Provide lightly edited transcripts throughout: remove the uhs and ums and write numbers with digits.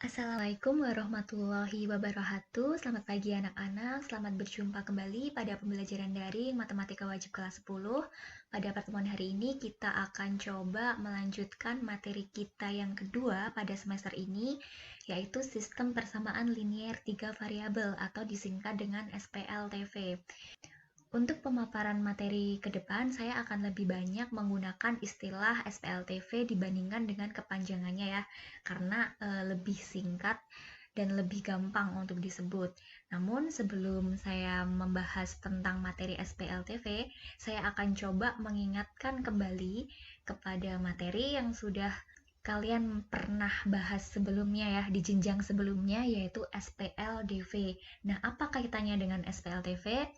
Assalamualaikum warahmatullahi wabarakatuh. Selamat pagi anak-anak. Selamat berjumpa kembali pada pembelajaran daring Matematika Wajib kelas 10. Pada pertemuan hari ini kita akan coba melanjutkan materi kita yang kedua pada semester ini, yaitu sistem persamaan linier 3 variabel atau disingkat dengan SPLTV. Untuk pemaparan materi ke depan, saya akan lebih banyak menggunakan istilah SPLTV dibandingkan dengan kepanjangannya ya, karena lebih singkat dan lebih gampang untuk disebut. Namun sebelum saya membahas tentang materi SPLTV, saya akan coba mengingatkan kembali kepada materi yang sudah kalian pernah bahas sebelumnya ya, di jenjang sebelumnya, yaitu SPLDV. Nah, apa kaitannya dengan SPLTV?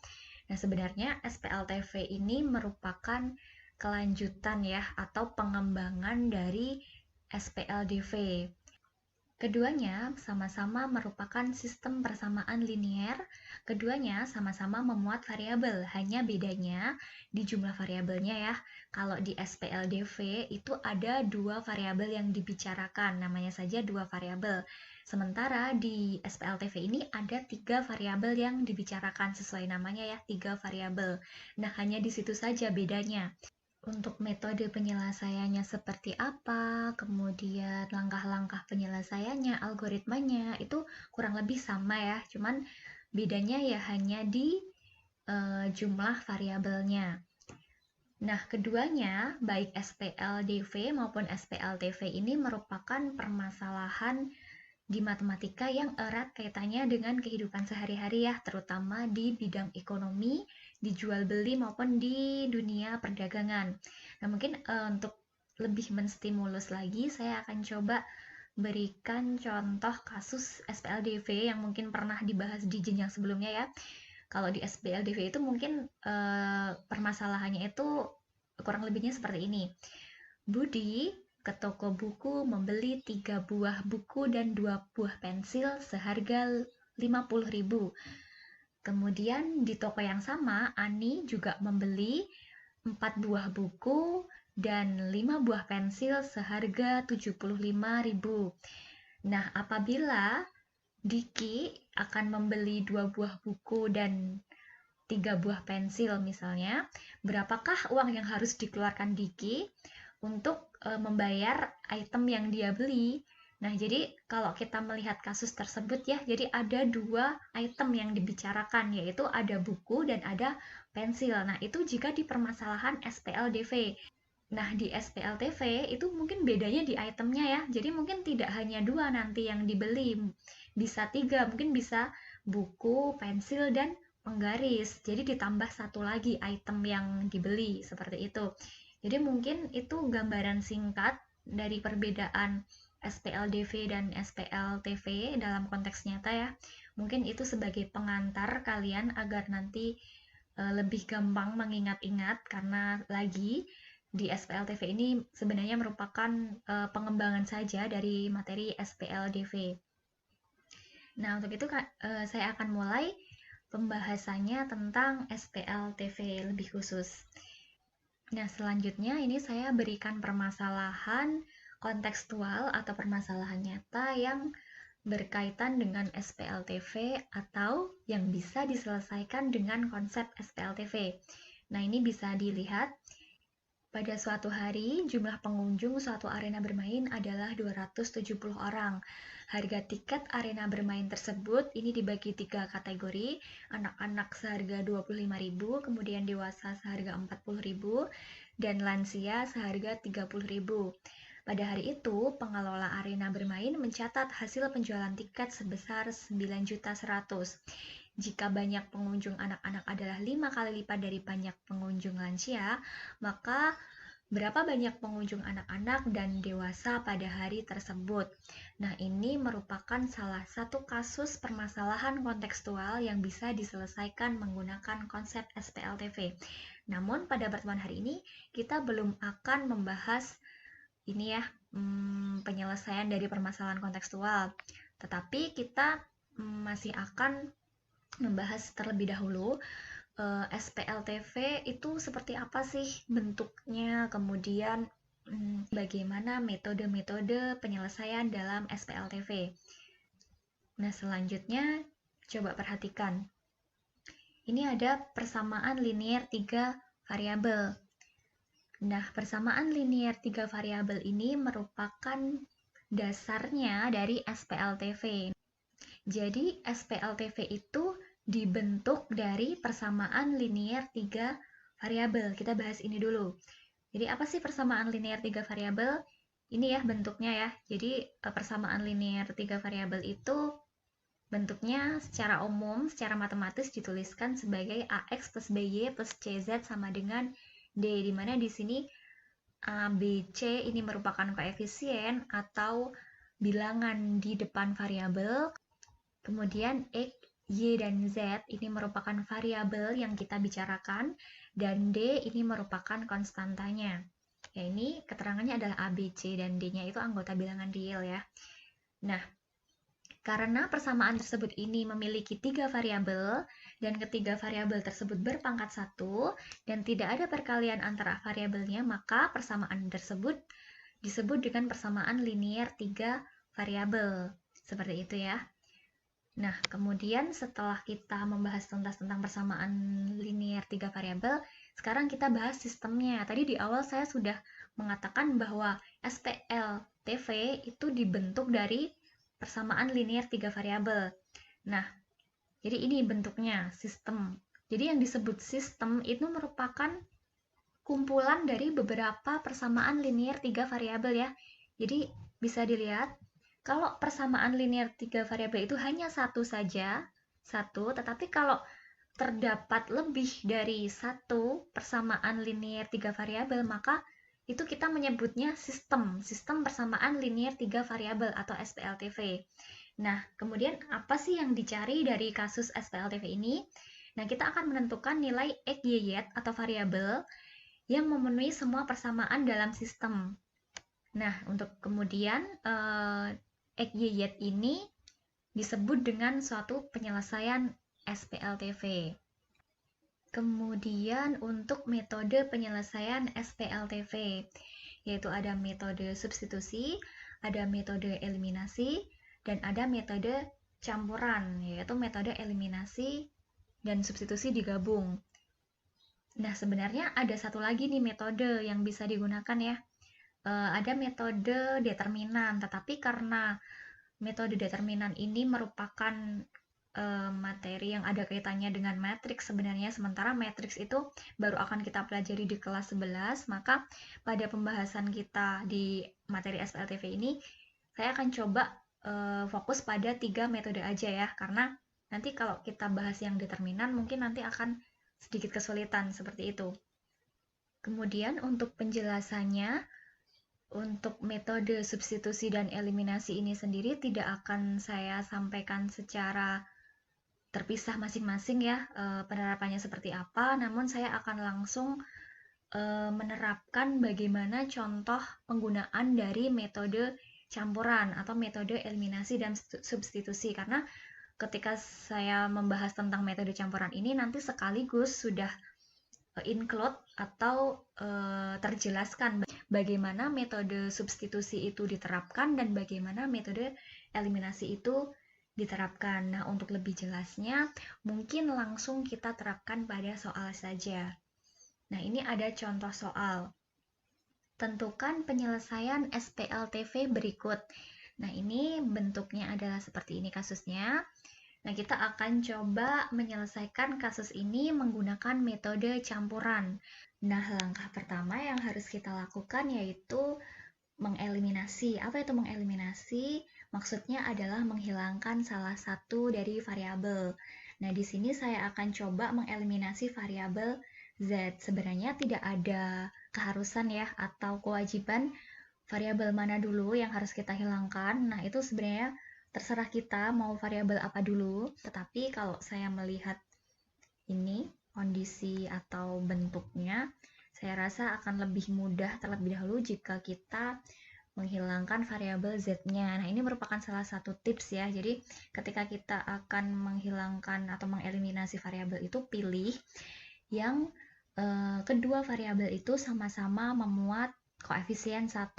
Nah, sebenarnya SPLTV ini merupakan kelanjutan ya atau pengembangan dari SPLDV. Keduanya sama-sama merupakan sistem persamaan linier. Keduanya sama-sama memuat variabel, hanya bedanya di jumlah variabelnya ya. Kalau di SPLDV itu ada dua variabel yang dibicarakan, namanya saja dua variabel. Sementara di SPLTV ini ada tiga variabel yang dibicarakan sesuai namanya ya, tiga variabel. Nah, hanya di situ saja bedanya. Untuk metode penyelesaiannya seperti apa, kemudian langkah-langkah penyelesaiannya, algoritmanya, itu kurang lebih sama ya, cuman bedanya ya hanya di jumlah variabelnya. Nah, keduanya, baik SPLDV maupun SPLTV ini merupakan permasalahan di matematika yang erat kaitannya dengan kehidupan sehari-hari ya, terutama di bidang ekonomi, di jual beli maupun di dunia perdagangan. Nah, mungkin untuk lebih menstimulus lagi, saya akan coba berikan contoh kasus SPLDV yang mungkin pernah dibahas di jenjang sebelumnya ya. Kalau di SPLDV itu mungkin permasalahannya itu kurang lebihnya seperti ini. Budi ke toko buku membeli 3 buah buku dan 2 buah pensil seharga 50.000. Kemudian di toko yang sama, Ani juga membeli 4 buah buku dan 5 buah pensil seharga 75.000. Nah, apabila Diki akan membeli 2 buah buku dan 3 buah pensil misalnya, berapakah uang yang harus dikeluarkan Diki untuk membayar item yang dia beli? Nah, jadi kalau kita melihat kasus tersebut ya, jadi ada dua item yang dibicarakan, yaitu ada buku dan ada pensil. Nah, itu jika di permasalahan SPLDV. Nah, di SPLTV itu mungkin bedanya di itemnya ya. Jadi mungkin tidak hanya dua nanti yang dibeli, bisa tiga, mungkin bisa buku, pensil, dan penggaris. Jadi ditambah satu lagi item yang dibeli, seperti itu. Jadi mungkin itu gambaran singkat dari perbedaan SPLDV dan SPLTV dalam konteks nyata ya. Mungkin itu sebagai pengantar kalian agar nanti lebih gampang mengingat-ingat, karena lagi di SPLTV ini sebenarnya merupakan pengembangan saja dari materi SPLDV. Nah, untuk itu saya akan mulai pembahasannya tentang SPLTV lebih khusus. Nah, selanjutnya ini saya berikan permasalahan kontekstual atau permasalahan nyata yang berkaitan dengan SPLTV atau yang bisa diselesaikan dengan konsep SPLTV. Nah, ini bisa dilihat pada suatu hari, jumlah pengunjung suatu arena bermain adalah 270 orang. Harga tiket arena bermain tersebut ini dibagi 3 kategori, anak-anak seharga 25.000, kemudian dewasa seharga 40.000, dan lansia seharga 30.000. Pada hari itu, pengelola arena bermain mencatat hasil penjualan tiket sebesar 9.100.000. Jika banyak pengunjung anak-anak adalah 5 kali lipat dari banyak pengunjung lansia, maka berapa banyak pengunjung anak-anak dan dewasa pada hari tersebut? Nah, ini merupakan salah satu kasus permasalahan kontekstual yang bisa diselesaikan menggunakan konsep SPLTV. Namun, pada pertemuan hari ini, kita belum akan membahas ini ya, penyelesaian dari permasalahan kontekstual. Tetapi kita masih akan membahas terlebih dahulu SPLTV itu seperti apa sih bentuknya, kemudian bagaimana metode-metode penyelesaian dalam SPLTV. Nah, selanjutnya coba perhatikan. Ini ada persamaan linear 3 variabel. Nah, persamaan linear 3 variabel ini merupakan dasarnya dari SPLTV. Jadi, SPLTV itu dibentuk dari persamaan linear 3 variabel. Kita bahas ini dulu. Jadi, apa sih persamaan linear 3 variabel? Ini ya bentuknya ya. Jadi, persamaan linear 3 variabel itu bentuknya secara umum, secara matematis dituliskan sebagai AX plus BY plus CZ sama dengan D, di mana di sini A, B, C ini merupakan koefisien atau bilangan di depan variabel. Kemudian X, Y, dan Z ini merupakan variabel yang kita bicarakan, dan D ini merupakan konstantanya. Ya, ini keterangannya adalah A, B, C, dan D-nya itu anggota bilangan real ya. Nah, karena persamaan tersebut ini memiliki 3 variabel, dan ketiga variabel tersebut berpangkat 1, dan tidak ada perkalian antara variabelnya, maka persamaan tersebut disebut dengan persamaan linear 3 variabel. Seperti itu ya. Nah, kemudian setelah kita membahas tuntas tentang persamaan linear 3 variabel, sekarang kita bahas sistemnya. Tadi di awal saya sudah mengatakan bahwa SPLTV itu dibentuk dari persamaan linear 3 variabel. Nah, jadi ini bentuknya, sistem. Jadi yang disebut sistem itu merupakan kumpulan dari beberapa persamaan linear 3 variabel ya. Jadi bisa dilihat, kalau persamaan linear 3 variabel itu hanya satu saja, tetapi kalau terdapat lebih dari satu persamaan linear 3 variabel, maka itu kita menyebutnya sistem persamaan linear 3 variabel atau SPLTV. Nah, kemudian apa sih yang dicari dari kasus SPLTV ini? Nah, kita akan menentukan nilai X, Y, Z atau variabel yang memenuhi semua persamaan dalam sistem. Nah, untuk kemudian X, Y, Z ini disebut dengan suatu penyelesaian SPLTV. Kemudian untuk metode penyelesaian SPLTV, yaitu ada metode substitusi, ada metode eliminasi, dan ada metode campuran, yaitu metode eliminasi dan substitusi digabung. Nah, sebenarnya ada satu lagi nih metode yang bisa digunakan ya. Ada metode determinan, tetapi karena metode determinan ini merupakan materi yang ada kaitannya dengan matriks sebenarnya, sementara matriks itu baru akan kita pelajari di kelas 11, maka pada pembahasan kita di materi SPLTV ini saya akan coba fokus pada 3 metode aja ya, karena nanti kalau kita bahas yang determinan mungkin nanti akan sedikit kesulitan seperti itu. Kemudian untuk penjelasannya, untuk metode substitusi dan eliminasi ini sendiri tidak akan saya sampaikan secara terpisah masing-masing ya, penerapannya seperti apa, namun saya akan langsung menerapkan bagaimana contoh penggunaan dari metode campuran atau metode eliminasi dan substitusi, karena ketika saya membahas tentang metode campuran ini nanti sekaligus sudah include atau terjelaskan bagaimana metode substitusi itu diterapkan dan bagaimana metode eliminasi itu diterapkan. Nah, untuk lebih jelasnya, mungkin langsung kita terapkan pada soal saja. Nah, ini ada contoh soal. Tentukan penyelesaian SPLTV berikut. Nah, ini bentuknya adalah seperti ini kasusnya. Nah, kita akan coba menyelesaikan kasus ini menggunakan metode campuran. Nah, langkah pertama yang harus kita lakukan yaitu mengeliminasi. Apa itu mengeliminasi? Maksudnya adalah menghilangkan salah satu dari variabel. Nah, di sini saya akan coba mengeliminasi variabel Z. Sebenarnya tidak ada keharusan ya atau kewajiban variabel mana dulu yang harus kita hilangkan. Nah, itu sebenarnya terserah kita mau variabel apa dulu. Tetapi kalau saya melihat ini kondisi atau bentuknya, saya rasa akan lebih mudah terlebih dahulu jika kita menghilangkan variabel Z-nya. Nah, ini merupakan salah satu tips ya. Jadi, ketika kita akan menghilangkan atau mengeliminasi variabel itu, pilih yang kedua variabel itu sama-sama memuat koefisien 1.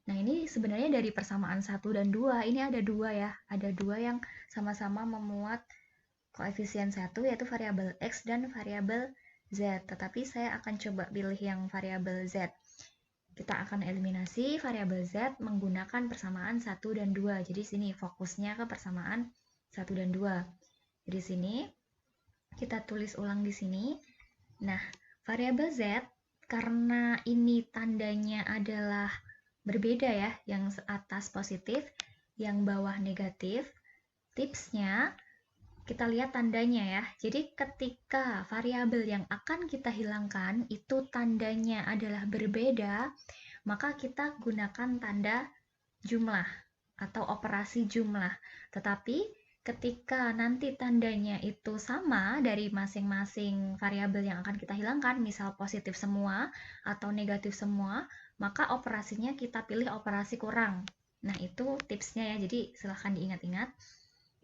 Nah, ini sebenarnya dari persamaan 1 dan 2, ini ada 2 ya. Ada 2 yang sama-sama memuat koefisien 1, yaitu variabel X dan variabel Z. Tetapi saya akan coba pilih yang variabel Z. Kita akan eliminasi variabel Z menggunakan persamaan 1 dan 2. Jadi sini fokusnya ke persamaan 1 dan 2. Jadi sini kita tulis ulang di sini. Nah, variabel Z karena ini tandanya adalah berbeda ya, yang atas positif, yang bawah negatif. Tipsnya, kita lihat tandanya ya. Jadi ketika variabel yang akan kita hilangkan itu tandanya adalah berbeda, maka kita gunakan tanda jumlah atau operasi jumlah. Tetapi ketika nanti tandanya itu sama dari masing-masing variabel yang akan kita hilangkan, misal positif semua atau negatif semua, maka operasinya kita pilih operasi kurang. Nah, itu tipsnya ya, jadi silahkan diingat-ingat.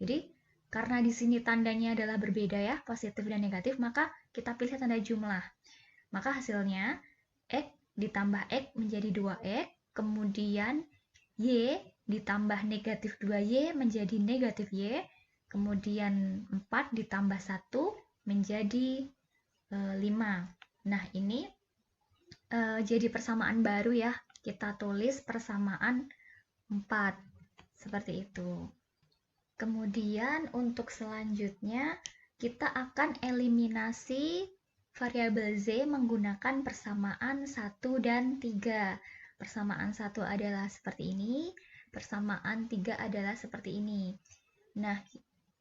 Jadi, karena di sini tandanya adalah berbeda ya, positif dan negatif, maka kita pilih tanda jumlah. Maka hasilnya, X ditambah X menjadi 2X, kemudian Y ditambah negatif 2Y menjadi negatif Y, kemudian 4 ditambah 1 menjadi 5. Nah, ini jadi persamaan baru ya. Kita tulis persamaan 4. Seperti itu. Kemudian untuk selanjutnya, kita akan eliminasi variabel Z menggunakan persamaan 1 dan 3. Persamaan 1 adalah seperti ini, persamaan 3 adalah seperti ini. Nah,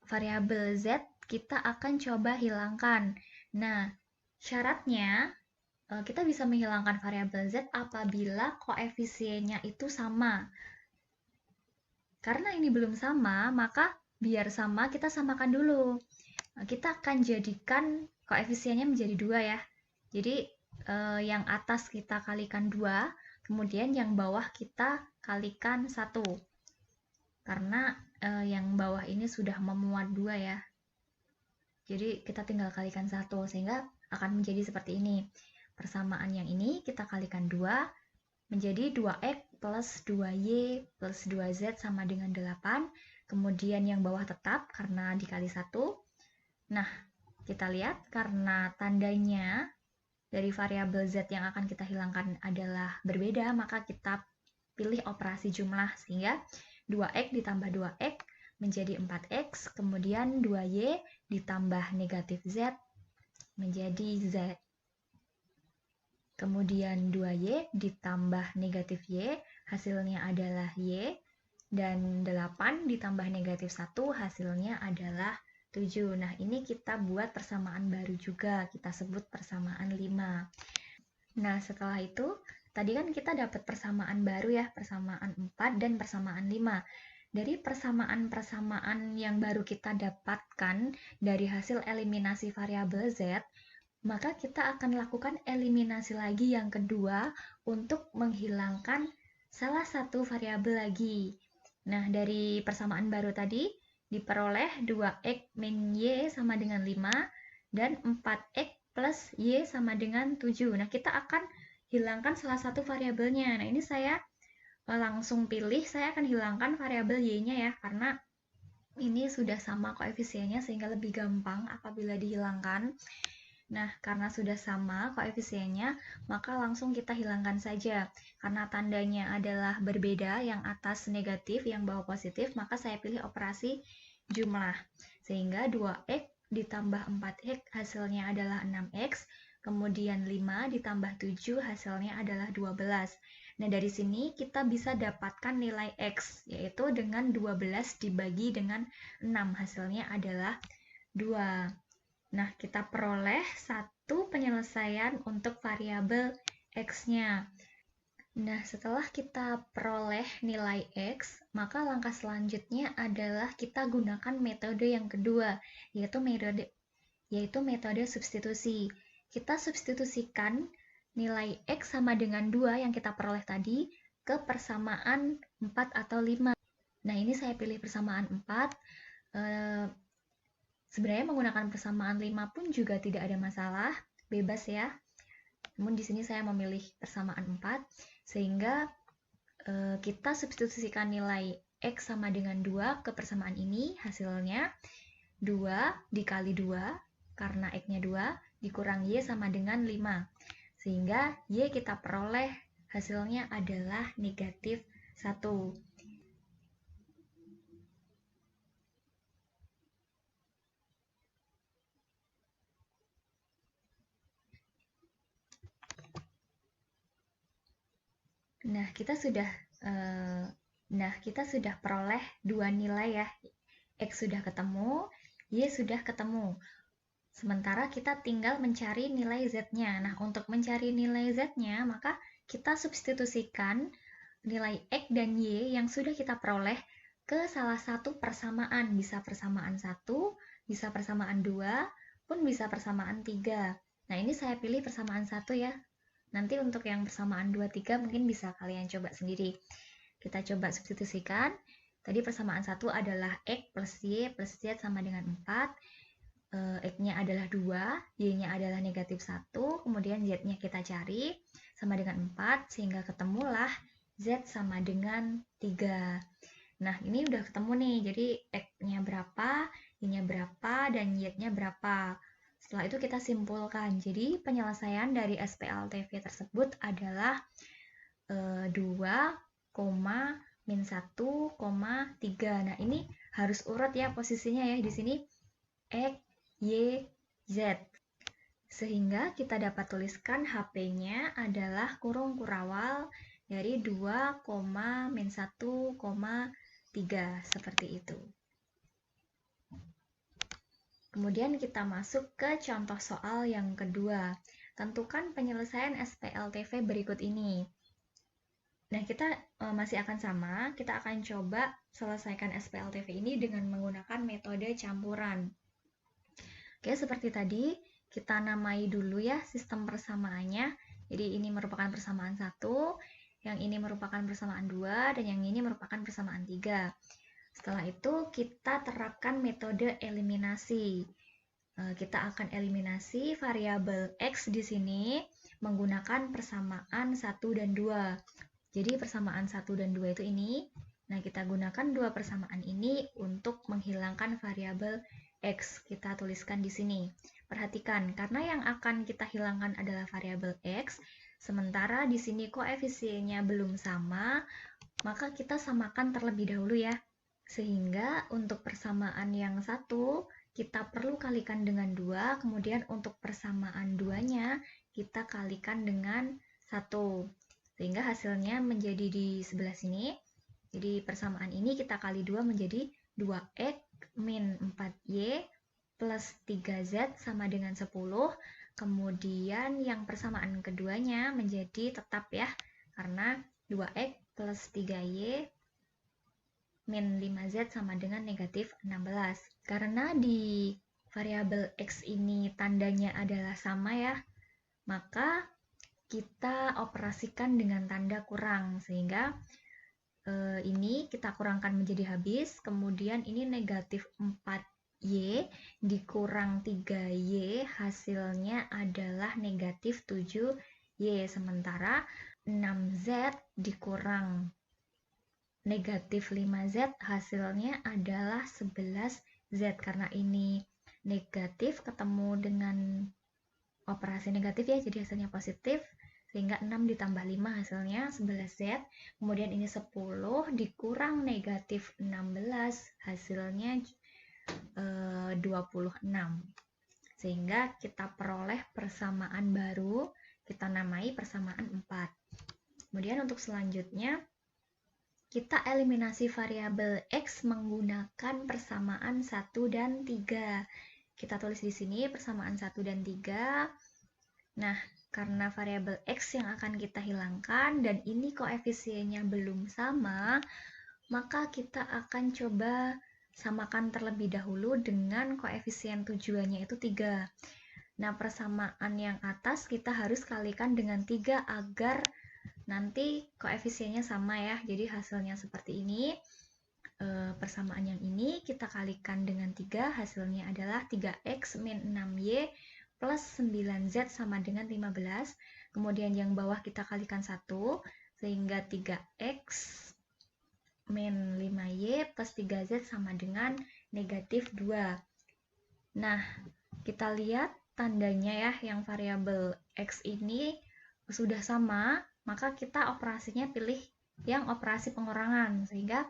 variabel Z kita akan coba hilangkan. Nah, syaratnya kita bisa menghilangkan variabel Z apabila koefisiennya itu sama. Karena ini belum sama, maka biar sama kita samakan dulu. Kita akan jadikan koefisiennya menjadi 2 ya. Jadi yang atas kita kalikan 2, kemudian yang bawah kita kalikan 1. Karena yang bawah ini sudah memuat 2 ya. Jadi kita tinggal kalikan 1, sehingga akan menjadi seperti ini. Persamaan yang ini kita kalikan 2, menjadi 2X plus 2Y plus 2Z sama dengan 8. Kemudian yang bawah tetap karena dikali 1. Nah, kita lihat karena tandanya dari variabel Z yang akan kita hilangkan adalah berbeda, maka kita pilih operasi jumlah, sehingga 2X ditambah 2X menjadi 4X, kemudian 2Y ditambah negatif Z menjadi Z. Kemudian 2Y ditambah negatif Y, hasilnya adalah Y, dan 8 ditambah negatif 1, hasilnya adalah 7. Nah, ini kita buat persamaan baru juga, kita sebut persamaan 5. Nah, setelah itu, tadi kan kita dapat persamaan baru ya, persamaan 4 dan persamaan 5. Dari persamaan-persamaan yang baru kita dapatkan dari hasil eliminasi variabel Z, maka kita akan lakukan eliminasi lagi yang kedua untuk menghilangkan salah satu variabel lagi. Nah, dari persamaan baru tadi diperoleh 2X min Y sama dengan 5 dan 4X plus Y sama dengan 7. Nah, kita akan hilangkan salah satu variabelnya. Nah, ini saya langsung pilih, saya akan hilangkan variabel Y-nya ya, karena ini sudah sama koefisiennya sehingga lebih gampang apabila dihilangkan. Nah, karena sudah sama koefisiennya, maka langsung kita hilangkan saja. Karena tandanya adalah berbeda, yang atas negatif, yang bawah positif, maka saya pilih operasi jumlah. Sehingga 2X ditambah 4X hasilnya adalah 6X, kemudian 5 ditambah 7 hasilnya adalah 12. Nah, dari sini kita bisa dapatkan nilai X, yaitu dengan 12 dibagi dengan 6, hasilnya adalah 2. Nah, kita peroleh satu penyelesaian untuk variabel X-nya. Nah, setelah kita peroleh nilai X, maka langkah selanjutnya adalah kita gunakan metode yang kedua, yaitu metode substitusi. Kita substitusikan nilai X sama dengan 2 yang kita peroleh tadi ke persamaan 4 atau 5. Nah, ini saya pilih persamaan 4. Sebenarnya menggunakan persamaan 5 pun juga tidak ada masalah, bebas ya. Namun di sini saya memilih persamaan 4, sehingga kita substitusikan nilai X sama dengan 2 ke persamaan ini, hasilnya 2 dikali 2, karena X-nya 2, dikurang Y sama dengan 5. Sehingga Y kita peroleh hasilnya adalah negatif 1. Nah, kita sudah peroleh dua nilai ya. X sudah ketemu, Y sudah ketemu. Sementara kita tinggal mencari nilai Z-nya. Nah, untuk mencari nilai Z-nya, maka kita substitusikan nilai X dan Y yang sudah kita peroleh ke salah satu persamaan. Bisa persamaan 1, bisa persamaan 2, pun bisa persamaan 3. Nah, ini saya pilih persamaan 1 ya. Nanti untuk yang persamaan 2, 3 mungkin bisa kalian coba sendiri. Kita coba substitusikan. Tadi persamaan 1 adalah X plus Y plus Z sama dengan 4. X-nya adalah 2, Y-nya adalah negatif 1, kemudian Z-nya kita cari sama dengan 4, sehingga ketemulah Z sama dengan 3. Nah, ini udah ketemu nih, jadi X-nya berapa, Y-nya berapa, dan Z-nya berapa. Setelah itu kita simpulkan. Jadi penyelesaian dari SPLTV tersebut adalah 2, min 1, 3. Nah, ini harus urut ya posisinya ya. Di sini X, Y, Z. Sehingga kita dapat tuliskan HP-nya adalah kurung kurawal dari 2, min 1, 3. Seperti itu. Kemudian kita masuk ke contoh soal yang kedua. Tentukan penyelesaian SPLTV berikut ini. Nah, kita masih akan sama. Kita akan coba selesaikan SPLTV ini dengan menggunakan metode campuran. Oke, seperti tadi, kita namai dulu ya sistem persamaannya. Jadi, ini merupakan persamaan 1, yang ini merupakan persamaan 2, dan yang ini merupakan persamaan 3. Setelah itu, kita terapkan metode eliminasi. Kita akan eliminasi variabel X di sini menggunakan persamaan 1 dan 2. Jadi, persamaan 1 dan 2 itu ini. Nah, kita gunakan dua persamaan ini untuk menghilangkan variabel X. Kita tuliskan di sini. Perhatikan, karena yang akan kita hilangkan adalah variabel X, sementara di sini koefisiennya belum sama, maka kita samakan terlebih dahulu ya. Sehingga untuk persamaan yang 1, kita perlu kalikan dengan 2, kemudian untuk persamaan 2-nya, kita kalikan dengan 1. Sehingga hasilnya menjadi di sebelah sini. Jadi persamaan ini kita kali 2 menjadi 2X min 4Y plus 3Z sama dengan 10. Kemudian yang persamaan keduanya menjadi tetap ya, karena 2X plus 3Y min 5Z sama dengan negatif 16. Karena di variabel X ini tandanya adalah sama ya, maka kita operasikan dengan tanda kurang, sehingga ini kita kurangkan menjadi habis, kemudian ini negatif 4Y dikurang 3Y, hasilnya adalah negatif 7Y, sementara 6Z dikurang negatif 5Z hasilnya adalah 11Z, karena ini negatif ketemu dengan operasi negatif ya, jadi hasilnya positif, sehingga 6 ditambah 5 hasilnya 11Z. Kemudian ini 10 dikurang negatif 16 hasilnya 26. Sehingga kita peroleh persamaan baru, kita namai persamaan 4. Kemudian untuk selanjutnya, kita eliminasi variabel X menggunakan persamaan 1 dan 3. Kita tulis di sini persamaan 1 dan 3. Nah, karena variabel X yang akan kita hilangkan dan ini koefisiennya belum sama, maka kita akan coba samakan terlebih dahulu dengan koefisien tujuannya itu 3. Nah, persamaan yang atas kita harus kalikan dengan 3 agar nanti koefisiennya sama ya, jadi hasilnya seperti ini. Persamaan yang ini kita kalikan dengan 3, hasilnya adalah 3X min 6Y plus 9Z sama dengan 15. kemudian yang bawah kita kalikan 1, sehingga 3x min 5y plus 3z sama dengan negatif 2. Nah, kita lihat tandanya ya, yang variabel x ini sudah sama, maka kita operasinya pilih yang operasi pengurangan, sehingga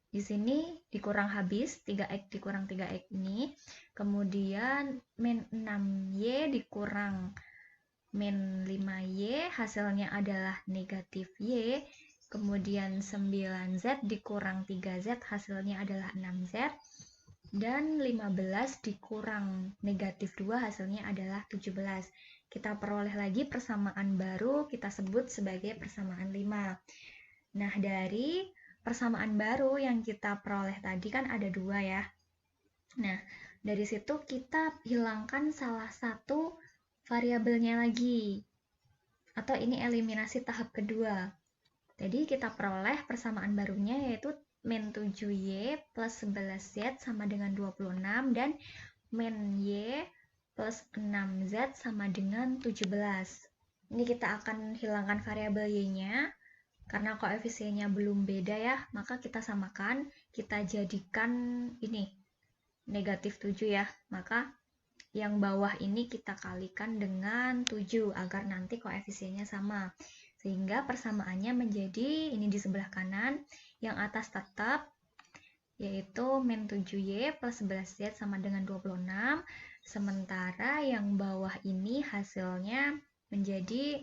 di sini dikurang habis 3x dikurang 3x ini, kemudian min 6y dikurang min 5y, hasilnya adalah negatif y, kemudian 9z dikurang 3z, hasilnya adalah 6z, dan 15 dikurang negatif 2, hasilnya adalah 17. Kita peroleh lagi persamaan baru, kita sebut sebagai persamaan 5. Nah, dari persamaan baru yang kita peroleh tadi kan ada 2 ya. Nah, dari situ kita hilangkan salah satu variabelnya lagi. Atau ini eliminasi tahap kedua. Jadi kita peroleh persamaan barunya yaitu min 7y plus 11z sama dengan 26 dan min y plus 6z sama dengan 17. Ini kita akan hilangkan variabel y-nya. Karena koefisiennya belum beda ya, maka kita samakan, kita jadikan ini negatif 7 ya. Maka yang bawah ini kita kalikan dengan 7 agar nanti koefisiennya sama. Sehingga persamaannya menjadi ini di sebelah kanan, yang atas tetap yaitu min 7y plus 11z sama dengan 26. Sementara yang bawah ini hasilnya menjadi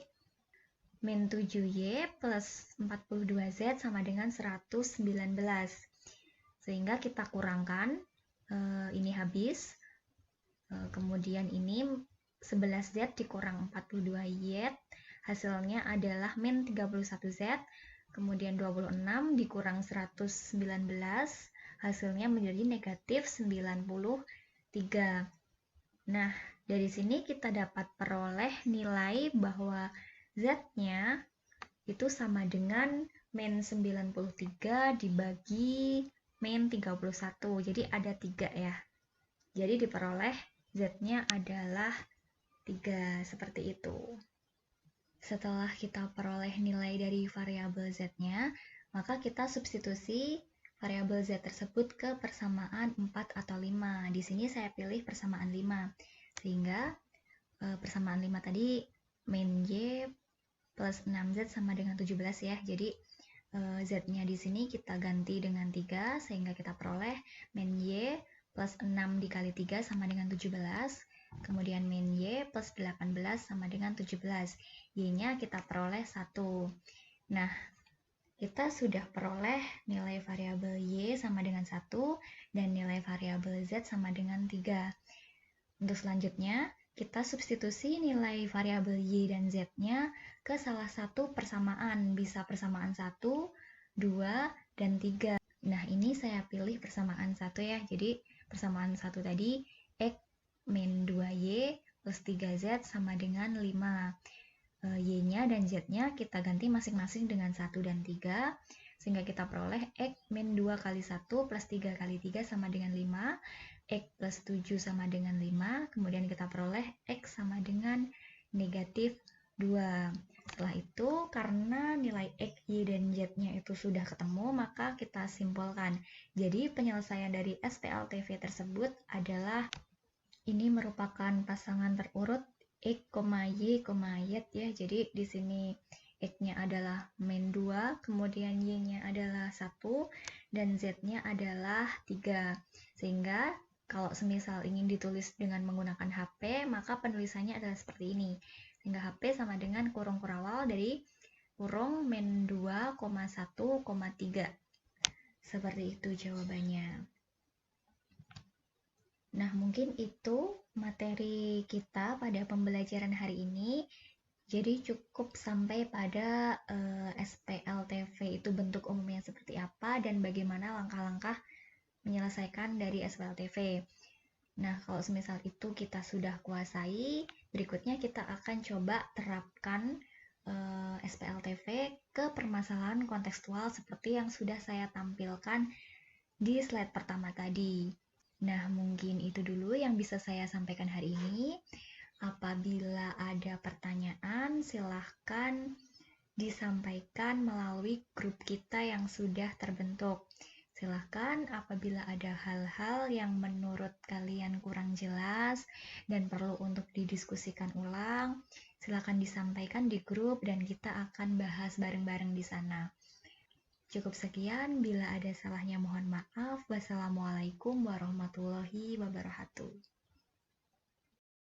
min 7y plus 42z sama dengan 119. Sehingga kita kurangkan, ini habis. Kemudian ini 11z dikurang 42y, hasilnya adalah min 31z. Kemudian 26 dikurang 119, hasilnya menjadi negatif 93. Nah, dari sini kita dapat peroleh nilai bahwa Z-nya itu sama dengan min 93 dibagi min 31. Jadi ada 3 ya. Jadi diperoleh Z-nya adalah 3, seperti itu. Setelah kita peroleh nilai dari variabel Z-nya, maka kita substitusi variabel Z tersebut ke persamaan 4 atau 5. Di sini saya pilih persamaan 5. Sehingga persamaan 5 tadi min Y plus 6Z sama dengan 17 ya. Jadi Z-nya di sini kita ganti dengan 3 sehingga kita peroleh min Y plus 6 dikali 3 sama dengan 17. Kemudian min Y plus 18 sama dengan 17. Y-nya kita peroleh 1. Nah, kita sudah peroleh nilai variabel Y sama dengan 1 dan nilai variabel Z sama dengan 3. Untuk selanjutnya, kita substitusi nilai variabel Y dan Z-nya ke salah satu persamaan. Bisa persamaan 1, 2, dan 3. Nah, ini saya pilih persamaan 1 ya. Jadi, persamaan 1 tadi, X min 2Y plus 3Z sama dengan 5. Y-nya dan Z-nya kita ganti masing-masing dengan 1 dan 3. Sehingga kita peroleh X min 2 kali 1 plus 3 kali 3 sama dengan 5. X plus 7 sama dengan 5, kemudian kita peroleh X sama dengan negatif 2. Setelah itu, karena nilai X, Y, dan Z-nya itu sudah ketemu, maka kita simpulkan. Jadi, penyelesaian dari SPLTV tersebut adalah ini merupakan pasangan terurut X, Y, Z ya. Jadi, di sini X-nya adalah min 2, kemudian Y-nya adalah 1, dan Z-nya adalah 3. Sehingga kalau semisal ingin ditulis dengan menggunakan HP, maka penulisannya adalah seperti ini. Sehingga HP sama dengan kurung kurawal dari kurung min 2, 1,3. Seperti itu jawabannya. Nah, mungkin itu materi kita pada pembelajaran hari ini. Jadi cukup sampai pada SPLTV itu bentuk umumnya seperti apa dan bagaimana langkah-langkah menyelesaikan dari SPLTV. Nah, kalau semisal itu kita sudah kuasai, berikutnya kita akan coba terapkan SPLTV ke permasalahan kontekstual seperti yang sudah saya tampilkan di slide pertama tadi. Nah, mungkin itu dulu yang bisa saya sampaikan hari ini. Apabila ada pertanyaan, silahkan disampaikan melalui grup kita yang sudah terbentuk. Silahkan apabila ada hal-hal yang menurut kalian kurang jelas dan perlu untuk didiskusikan ulang, silahkan disampaikan di grup dan kita akan bahas bareng-bareng di sana. Cukup sekian, bila ada salahnya mohon maaf. Wassalamualaikum warahmatullahi wabarakatuh.